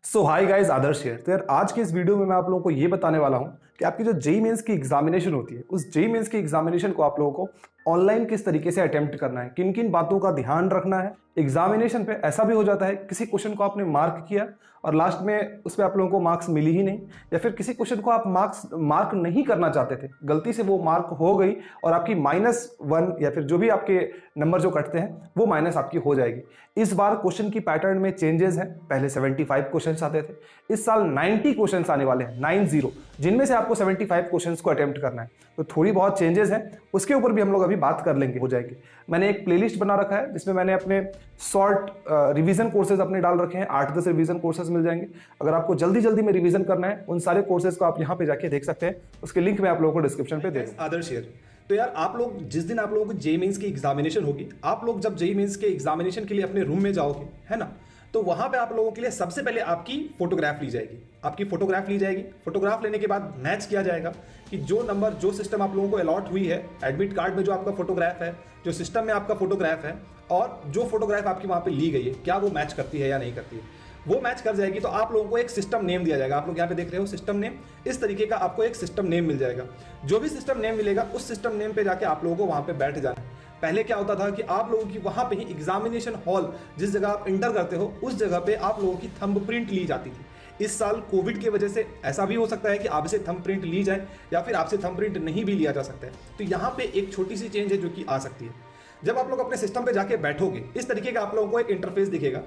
So hi guys, Adarsh here. तो यार आज के इस वीडियो में मैं आप लोगों को ये बताने वाला हूँ कि आपकी जो जेईई मेंस की एग्जामिनेशन होती है, उस जेईई मेंस की एग्जामिनेशन को आप लोगों को ऑनलाइन किस तरीके से अटेम्प्ट करना है, किन किन बातों का ध्यान रखना है। एग्जामिनेशन पे ऐसा भी हो जाता है किसी क्वेश्चन को आपने मार्क किया और लास्ट में उस पर आप लोगों को मार्क्स मिली ही नहीं, या फिर किसी क्वेश्चन को आप मार्क नहीं करना चाहते थे, गलती से वो मार्क हो गई और आपकी -1 या फिर जो भी आपके नंबर जो कटते हैं वो माइनस आपकी हो जाएगी। इस बार क्वेश्चन की पैटर्न में चेंजेस हैं। पहले 75 क्वेश्चन आते थे, इस साल 90 क्वेश्चन आने वाले हैं, 90, जिनमें से आपको 75 क्वेश्चन को अटेम्प्ट करना है। तो थोड़ी बहुत चेंजेस हैं, उसके ऊपर भी हम लोग अभी बात कर लेंगे, हो जाएगी। मैंने एक प्लेलिस्ट बना रखा है जिसमें मैंने अपने शॉर्ट रिवीजन कोर्सेज अपने डाल रखे हैं। 8-10 रिवीजन कोर्सेज मिल जाएंगे। अगर आपको जल्दी जल्दी में रिवीजन करना है, उन सारे कोर्सेज को आप यहाँ पे जाके देख सकते हैं। उसके लिंक मैं आप लोगों को डिस्क्रिप्शन पे दे दूंगा। आदर्श हियर। तो यार आप लोग जिस दिन आप लोगों को जेईई मेंस की एग्जामिनेशन होगी, आप लोग जब जेईई मेंस के एग्जामिनेशन के लिए अपने रूम में जाओगे, है ना, तो वहां पे आप लोगों के लिए सबसे पहले आपकी फोटोग्राफ ली जाएगी। आपकी फोटोग्राफ ली जाएगी। फोटोग्राफ लेने के बाद मैच किया जाएगा कि जो नंबर, जो सिस्टम आप लोगों को अलॉट हुई है, एडमिट कार्ड में जो आपका फोटोग्राफ है, जो सिस्टम में आपका फोटोग्राफ है, और जो फोटोग्राफ आपकी वहां पे ली गई है, क्या वो मैच करती है या नहीं करती है। वो मैच कर जाएगी तो आप लोगों को एक सिस्टम नेम दिया जाएगा। आप लोग यहाँ पे देख रहे हो सिस्टम नेम, इस तरीके का आपको एक सिस्टम नेम मिल जाएगा। जो भी सिस्टम नेम मिलेगा, उस सिस्टम नेम पे जाके आप लोगों को वहां पे बैठ जाना है। पहले क्या होता था कि आप लोगों की वहां पे ही एग्जामिनेशन हॉल, जिस जगह आप इंटर करते हो, उस जगह पे आप लोगों की थंब प्रिंट ली जाती थी। इस साल कोविड की वजह से ऐसा भी हो सकता है कि आपसे थंब प्रिंट ली जाए या फिर आपसे थंब प्रिंट नहीं भी लिया जा सकता है। तो यहाँ पे एक छोटी सी चेंज है जो कि आ सकती है। जब आप लोग अपने सिस्टम पे जाके बैठोगे, इस तरीके का आप लोगों को एक इंटरफेस दिखेगा।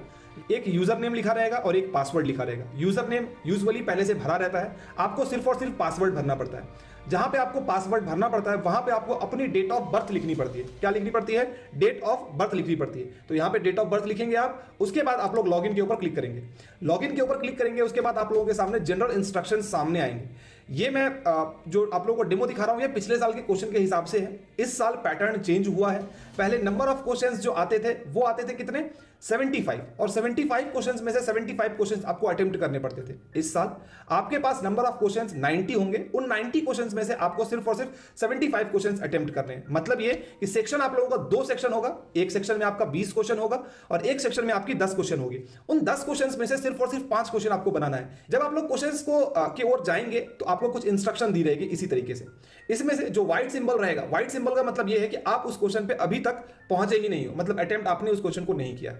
एक यूजर नेम लिखा रहेगा और एक पासवर्ड लिखा रहेगा। यूजर नेम यूजुअली पहले से भरा रहता है, आपको सिर्फ और सिर्फ पासवर्ड भरना पड़ता है। जहां पे आपको पासवर्ड भरना पड़ता है, वहां पे आपको अपनी डेट ऑफ बर्थ लिखनी पड़ती है। क्या लिखनी पड़ती है? डेट ऑफ बर्थ लिखनी पड़ती है। तो यहां पे डेट ऑफ बर्थ लिखेंगे आप। उसके बाद आप लोग लॉगिन के ऊपर क्लिक करेंगे। लॉगिन के ऊपर क्लिक करेंगे, उसके बाद आप लोगों के सामने जनरल इंस्ट्रक्शन सामने आएंगे। ये मैं जो आप लोगों को डेमो दिखा रहा हूं, ये पिछले साल के क्वेश्चन के हिसाब से है। इस साल पैटर्न चेंज हुआ है। पहले नंबर ऑफ क्वेश्चंस जो आते थे, वो आते थे कितने? 75, और 75 क्वेश्चंस में से 75 क्वेश्चंस आपको अटेम्प्ट करने पड़ते थे। इस साल आपके पास नंबर ऑफ क्वेश्चंस 90 होंगे। उन 90 क्वेश्चंस में से आपको सिर्फ और सिर्फ 75 क्वेश्चंस अटेम्प्ट करने हैं। मतलब ये कि सेक्शन आप लोगों का 2 सेक्शन होगा। एक सेक्शन में आपका 20 क्वेश्चन होगा और एक सेक्शन में आपकी 10 क्वेश्चन होगी। उन 10 क्वेश्चन में से सिर्फ और सिर्फ 5 क्वेश्चन आपको बनाना है। जब आप लोग क्वेश्चंस को की ओर जाएंगे तो आपको कुछ इंस्ट्रक्शन दी रहेगी इसी तरीके से। इसमें से जो व्हाइट सिंबल रहेगा, व्हाइट सिंबल का मतलब यह है कि आप उस क्वेश्चन पे अभी तक पहुंचे ही नहीं हो, मतलब अटेम्प्ट आपने उस क्वेश्चन को नहीं किया।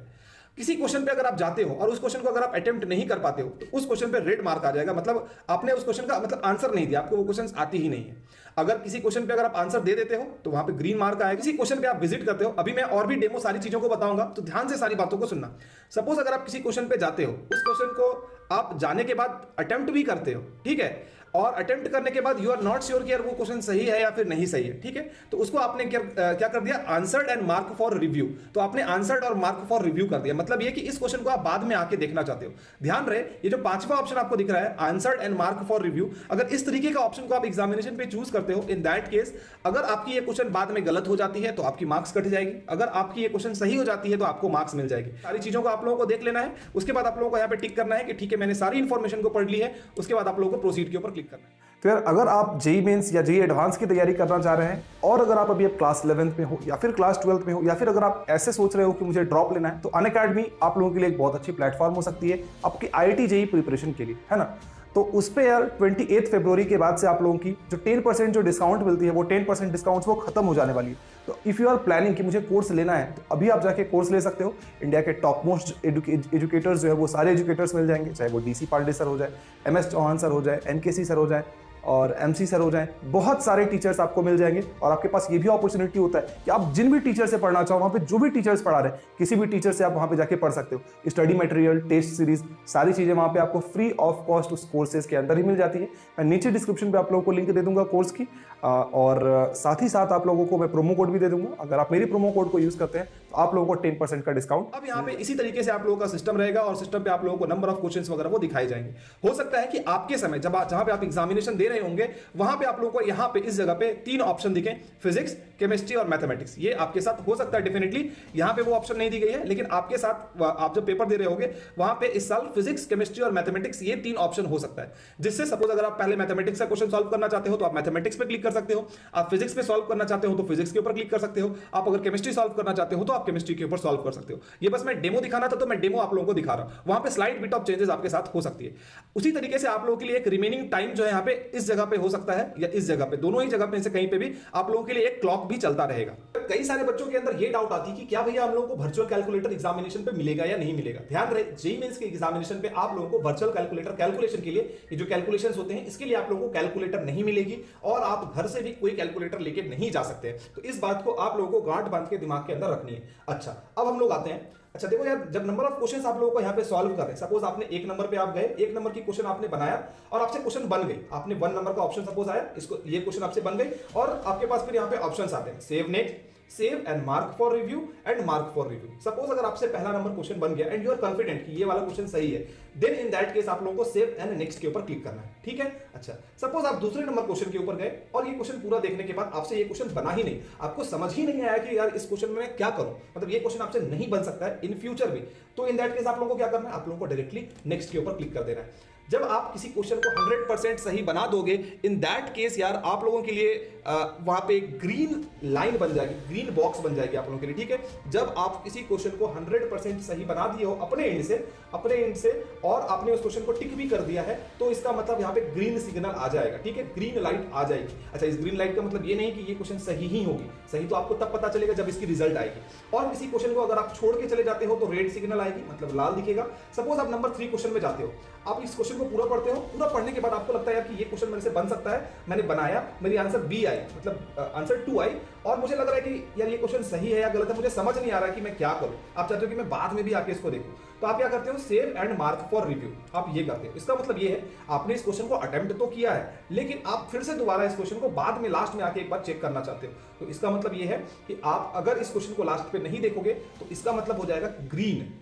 किसी क्वेश्चन पे अगर आप जाते हो और उस क्वेश्चन को अगर आप अटेम्प्ट नहीं कर पाते हो, तो उस क्वेश्चन पे रेड मार्क आ जाएगा, मतलब आपने उस क्वेश्चन का मतलब आंसर नहीं दिया, आपको वो क्वेश्चन आती ही नहीं है। अगर किसी क्वेश्चन पे अगर आप आंसर दे देते हो तो वहां पे ग्रीन मार्क आएगा। किसी क्वेश्चन पे आप विजिट करते हो, अभी मैं और भी डेमो सारी चीजों को बताऊंगा, तो ध्यान से सारी बातों को सुनना। सपोज अगर आप किसी क्वेश्चन पे जाते हो, उस क्वेश्चन को आप जाने के बाद अटेम्प्ट भी करते हो, ठीक है, और अटेम्प्ट करने के बाद यू आर नॉट श्योर कि यार वो क्वेश्चन सही है या फिर नहीं सही है, ठीक है, तो उसको आपने क्या कर दिया? Answered and mark for review. तो आपने आंसर्ड और मार्क फॉर रिव्यू कर दिया। मतलब ये कि इस क्वेश्चन को आप बाद में आके देखना चाहते हो। ध्यान रहे, ये जो 5वां ऑप्शन आपको दिख रहा है, answered and mark for review, अगर इस तरीके का ऑप्शन को आप एग्जामिनेशन पे चूज करते हो, इन दैट केस अगर आपकी ये क्वेश्चन बाद में गलत हो जाती है तो आपकी मार्क्स कट जाएगी। अगर आपकी ये क्वेश्चन सही हो जाती है तो आपको मार्क्स मिल जाएगी। सारी चीजों को आप लोगों को देख लेना है। उसके बाद आप लोगों को यहाँ पे टिक करना है कि ठीक है, मैंने सारी इंफॉर्मेशन को पढ़ ली है। उसके बाद आप लोगों को प्रोसीड के ऊपर क्लिक करना है। तो यार अगर आप जेईई मेंस या जेईई एडवांस की तैयारी करना चाह रहे हैं, और अगर आप अभी क्लास 11th में हो या फिर क्लास 12th में हो, या फिर अगर आप ऐसे सोच रहे हो कि मुझे ड्रॉप लेना है, तो अनअकैडमी आप लोगों के लिए एक बहुत अच्छी प्लेटफॉर्म हो सकती है आपकी आईआईटी जेईई प्रिपरेशन के लिए, है ना। तो उस पे यार 28 फरवरी के बाद से आप लोगों की जो 10% जो डिस्काउंट मिलती है, वो 10% डिस्काउंट वो खत्म हो जाने वाली है। तो इफ़ यू आर प्लानिंग कि मुझे कोर्स लेना है, तो अभी आप जाके कोर्स ले सकते हो। इंडिया के टॉप मोस्ट एजुकेटर्स जो है वो सारे एजुकेटर्स मिल जाएंगे, चाहे वो डीसी पांडे सर हो जाए, MS चौहान सर हो जाए, NKC सर हो जाए और MC सर हो जाए। बहुत सारे टीचर्स आपको मिल जाएंगे। और आपके पास ये भी अपॉर्चुनिटी होता है कि आप जिन भी टीचर से पढ़ना चाहो, वहाँ पे जो भी टीचर्स पढ़ा रहे हैं, किसी भी टीचर से आप वहाँ पे जाके पढ़ सकते हो। स्टडी मटेरियल, टेस्ट सीरीज, सारी चीज़ें वहाँ पे आपको फ्री ऑफ कॉस्ट उस कोर्सेज के अंदर ही मिल जाती है। मैं नीचे डिस्क्रिप्शन पे आप लोगों को लिंक दे दूंगा कोर्स की, और साथ ही साथ आप लोगों को मैं प्रोमो कोड भी दे दूंगा। अगर आप मेरी प्रोमो कोड को यूज करते हैं तो आप लोगों को 10% का डिस्काउंट। अब यहाँ पे इसी तरीके से आप लोगों का सिस्टम रहेगा और सिस्टम पे आप लोगों को नंबर ऑफ क्वेश्चंस वगैरह वो दिखाए जाएंगे। हो सकता है कि आपके समय जहां पे आप एग्जामिनेशन दे रहे होंगे, वहां पे आप लोगों को यहाँ पे इस जगह पे 3 ऑप्शन दिखे, फिजिक्स, केमिस्ट्री और मैथमेटिक्स, ये आपके साथ हो सकता है डेफिनेटली। यहाँ पे वो ऑप्शन नहीं दी गई है, लेकिन आपके साथ आप जब पेपर दे रहे होगे वहां पे इस साल फिजिक्स, केमिस्ट्री और मैथमेटिक्स ये 3 ऑप्शन हो सकता है। जिससे सपोज अगर आप पहले मैथमेटिक्स का क्वेश्चन सॉल्व करना चाहते हो तो आप मैथमेटिक्स पे क्लिक कर सकते हो, आप फिजिक्स पे सॉल्व करना चाहते हो तो फिजिक्स के ऊपर क्लिक कर सकते हो, आप अगर केमिस्ट्री सॉल्व करना चाहते हो तो आप केमिस्ट्री के ऊपर सॉल्व कर सकते हो। ये बस मैं डेमो दिखाना था तो मैं डेमो आप लोगों को दिखा रहा हूं। वहां पे स्लाइड बिट ऑफ चेंजेस आपके साथ हो सकती है। उसी तरीके से आप लोगों के लिए एक रिमेनिंग टाइम जो है यहाँ पे इस जगह पे हो सकता है या इस जगह पे, दोनों ही जगह पे से कहीं पे भी आप लोगों के लिए एक क्लॉक भी चलता रहेगा। कई सारे बच्चों के अंदर ये डाउट आती है कि क्या भैया हम लोगों को वर्चुअल कैलकुलेटर एग्जामिनेशन पे मिलेगा या नहीं मिलेगा। ध्यान रहे, जेईई मेंस के एग्जामिनेशन पे आप लोगों को वर्चुअल कैलकुलेटर कैलकुलेशन के लिए, ये जो कैलकुलेशंस होते हैं इसके लिए आप लोगों को कैलकुलेटर नहीं मिलेगी और आप घर से भी कोई कैलकुलेटर लेके नहीं जा सकते। तो इस बात को आप लोगों को गांठ बांध के दिमाग के अंदर रखनी है। अच्छा, अब हम लोग आते हैं, अच्छा देखो यार, जब नंबर ऑफ क्वेश्चंस आप लोगों को यहाँ पे सॉल्व कर रहे हैं, सपोज आपने 1 नंबर पे आप गए, 1 नंबर की क्वेश्चन आपने बनाया और आपसे क्वेश्चन बन गई, आपने 1 नंबर का ऑप्शन सपोज आया, इसको ये क्वेश्चन आपसे बन गई और आपके पास फिर यहाँ पे ऑप्शंस आते हैं, save next, save and mark for review and mark for review. Suppose अगर आपसे पहला नंबर क्वेश्चन बन गया एंड यू आर कॉन्फिडेंट कि ये वाला क्वेश्चन सही है, देन इन दैट केस आप लोगों को सेव एंड नेक्स्ट के ऊपर क्लिक करना है, ठीक है। अच्छा, सपोज आप दूसरे नंबर क्वेश्चन के ऊपर गए और ये क्वेश्चन पूरा देखने के बाद आपसे ये क्वेश्चन बना ही नहीं, आपको समझ ही नहीं आया कि यार इस क्वेश्चन में मैं क्या करूं, मतलब ये क्वेश्चन आपसे नहीं बन सकता है इन फ्यूचर भी, तो इन दैट केस आप लोगों को क्या करना है, आप लोगों को डायरेक्टली नेक्स्ट के ऊपर क्लिक कर देना है। जब आप किसी क्वेश्चन को 100% सही बना दोगे, इन दैट केस यार आप लोगों के लिए वहां पे ग्रीन लाइन बन जाएगी, ग्रीन बॉक्स बन जाएगी आप लोगों के लिए, ठीक है। जब आप किसी क्वेश्चन को 100% सही बना दिए हो अपने एंड से और आपने उस क्वेश्चन को टिक भी कर दिया है, तो इसका मतलब यहाँ पे ग्रीन सिग्नल आ जाएगा, ठीक है, ग्रीन लाइट आ जाएगी। अच्छा, इस ग्रीन लाइट का मतलब ये नहीं कि ये क्वेश्चन सही ही होगी, सही तो आपको तब पता चलेगा जब इसकी रिजल्ट आएगी। और किसी क्वेश्चन को अगर आप छोड़ के चले जाते हो तो रेड सिग्नल आएगी, मतलब लाल दिखेगा। सपोज आप नंबर 3 क्वेश्चन में जाते हो, आप इस क्वेश्चन को पूरा पढ़ते हो, पूरा पढ़ने के बाद आपको लगता है यार कि ये क्वेश्चन मेरे से बन सकता है, मैंने बनाया, मेरी आंसर बी आई, मतलब आंसर 2 आई, और मुझे लग रहा है कि यार ये क्वेश्चन सही है या गलत है, मुझे समझ नहीं आ रहा है कि मैं क्या करूं। आप चाहते हो कि मैं बाद में भी आके इसको देखूं, तो आप क्या करते हो, save and mark for review, आप ये करते हो। इसका मतलब ये है आपने इस क्वेश्चन को अटेम्प्ट तो किया है, लेकिन आप फिर से दोबारा इस क्वेश्चन को बाद में लास्ट में आके एक बार चेक करना चाहते हो। तो इसका मतलब ये है कि आप अगर इस क्वेश्चन को लास्ट पे नहीं देखोगे तो इसका मतलब हो जाएगा ग्रीन।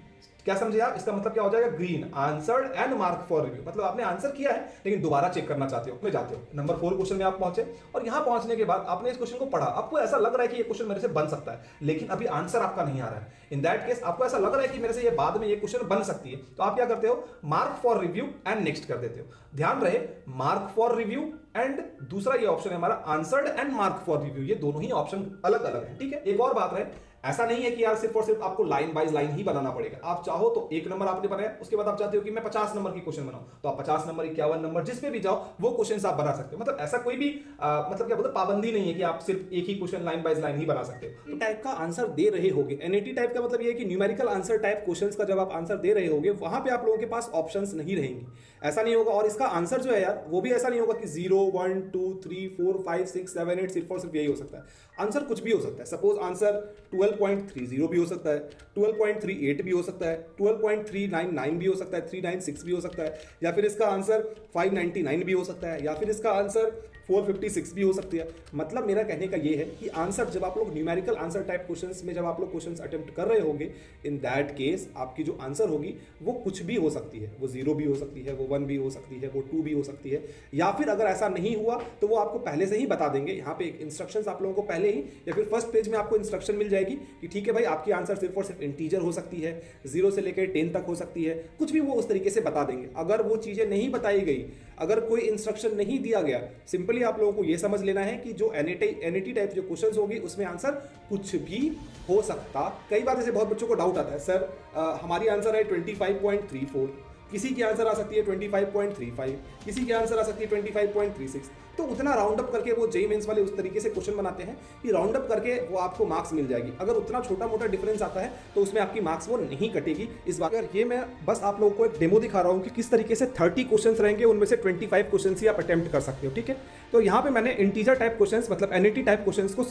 क्या समझे आप, इसका मतलब क्या हो जाएगा, green, answered and mark for review, मतलब आपने आंसर किया है लेकिन दोबारा चेक करना चाहते हो, में जाते हो। नंबर 4 क्वेश्चन में आप पहुंचे और यहां पहुंचने के बाद आपने इस क्वेश्चन को पढ़ा, आपको ऐसा लग रहा है कि ये क्वेश्चन मेरे से बन सकता है, लेकिन अभी आंसर आपका नहीं आ रहा है। इन दैट केस आपको ऐसा लग रहा है कि मेरे से ये बाद में ये क्वेश्चन बन सकती है, तो आप क्या करते हो, mark for review and next कर देते हो। ध्यान रहे, मार्क फॉर रिव्यू एंड दूसरा ये ऑप्शन है हमारा answered and mark for review, ये दोनों ही ऑप्शन अलग अलग है, ठीक है। एक और बात है, ऐसा नहीं है कि यार सिर्फ और सिर्फ आपको लाइन बाय लाइन ही बनाना पड़ेगा। आप चाहो तो 1 नंबर आपने बनाया, उसके बाद आप चाहते हो कि मैं 50 नंबर की क्वेश्चन बनाऊं, तो आप 50 नंबर, 51 नंबर, जिसमें भी जाओ वो क्वेश्चंस आप बना सकते हो। मतलब ऐसा कोई भी मतलब क्या बोलते हैं, पाबंदी नहीं है कि आप सिर्फ एक ही क्वेश्चन लाइन बाय लाइन ही बना सकते हो। टाइप का आंसर दे रहे होगे, एनएटी टाइप का मतलब ये है कि न्यूमेरिकल आंसर टाइप क्वेश्चंस का जब आप आंसर दे रहे होगे वहां पे आप लोगों के पास ऑप्शंस नहीं रहेंगे, ऐसा नहीं होगा। और इसका आंसर जो है यार वो भी ऐसा नहीं होगा कि 0 1 2 3 4 5 6 7 8 सिर्फ और सिर्फ यही हो सकता है। आंसर कुछ भी हो सकता है। सपोज आंसर 12.30 भी हो सकता है, 12.38 भी हो सकता है, 12.399 भी हो सकता है, 396 भी हो सकता है, या फिर इसका आंसर 599 भी हो सकता है, या फिर इसका आंसर 456 भी हो सकती है। मतलब मेरा कहने का ये है कि आंसर जब आप लोग न्यूमेरिकल आंसर टाइप क्वेश्चंस में जब आप लोग क्वेश्चंस अटेम्प्ट कर रहे होंगे, इन दैट केस आपकी जो आंसर होगी वो कुछ भी हो सकती है, वो 0 भी हो सकती है, वो 1 भी हो सकती है, वो 2 भी हो सकती है, या फिर अगर ऐसा नहीं हुआ तो वो आपको पहले से ही बता देंगे। यहाँ पे इंस्ट्रक्शंस आप लोगों को पहले ही या फिर फर्स्ट पेज में आपको इंस्ट्रक्शन मिल जाएगी कि ठीक है भाई आपकी आंसर सिर्फ और सिर्फ इंटीजर हो सकती है, 0 से लेकर 10 तक हो सकती है, कुछ भी वो उस तरीके से बता देंगे। अगर वो चीजें नहीं बताई गई, अगर कोई इंस्ट्रक्शन नहीं दिया गया, सिंपली आप लोगों को ये समझ लेना है कि जो एनईटी टाइप जो क्वेश्चंस होगी उसमें आंसर कुछ भी हो सकता। कई बार ऐसे बहुत बच्चों को डाउट आता है, सर हमारी आंसर है 25.34, किसी की आंसर आ सकती है 25.35, किसी की आंसर आ सकती है 25.36। तो उतना राउंड अप करके वो जेईई मेंस वाले उस तरीके से क्वेश्चन बनाते हैं कि राउंड अप करके वो आपको मार्क्स मिल जाएगी। अगर उतना छोटा मोटा डिफरेंस आता है तो उसमें आपकी मार्क्स वो नहीं कटेगी। इस बात पर ये मैं बस आप लोगों को एक डेमो दिखा रहा हूँ कि किस तरीके से 30 क्वेश्चंस रहेंगे, उनमें से 25 क्वेश्चंस ही आप अटेम्प्ट कर सकते हो, ठीक है। तो यहाँ पे मैंने इंटीजर टाइप क्वेश्चंस मतलब एनईटी टाइप क्वेश्चंस को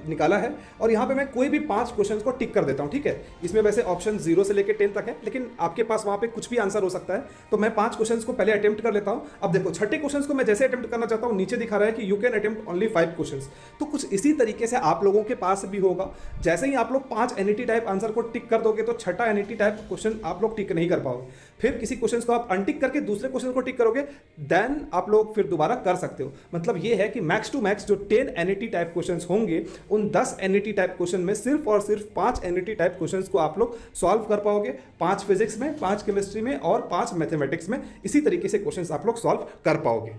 निकाला है और यहाँ पे मैं कोई भी 5 क्वेश्चंस को टिक कर देता हूँ, ठीक है। इसमें वैसे ऑप्शन 0 से लेकर 10 तक है, लेकिन आपके पास वहाँ पे कुछ भी आंसर हो सकता है। तो मैं 5 क्वेश्चंस को पहले अटेम्प्ट कर लेता हूँ। अब देखो छठे क्वेश्चंस को मैं जैसे अटेम्प्ट करना चाहता हूँ नीचे दिखा रहा है कि you can attempt only 5 questions. तो कुछ इसी तरीके से आप लोगों के पास भी होगा। जैसे ही आप लोग 5 एनईटी टाइप आंसर को टिक कर दोगे तो छठा एनईटी टाइप क्वेश्चन आप लोग टिक नहीं कर पाओगे। फिर किसी क्वेश्चन को आप अनटिक करके दूसरे क्वेश्चन को टिक करोगे, देन आप लोग फिर दोबारा कर सकते हो। मतलब ये है कि मैक्स टू मैक्स जो 10 एनईटी टाइप क्वेश्चंस होंगे, उन 10 एनईटी टाइप क्वेश्चन में सिर्फ और सिर्फ 5 एनईटी टाइप क्वेश्चंस को आप लोग सॉल्व कर पाओगे। 5 फिजिक्स में, 5 केमिस्ट्री में और 5 मैथमेटिक्स में। इसी तरीके से क्वेश्चंस आप लोग सॉल्व कर पाओगे।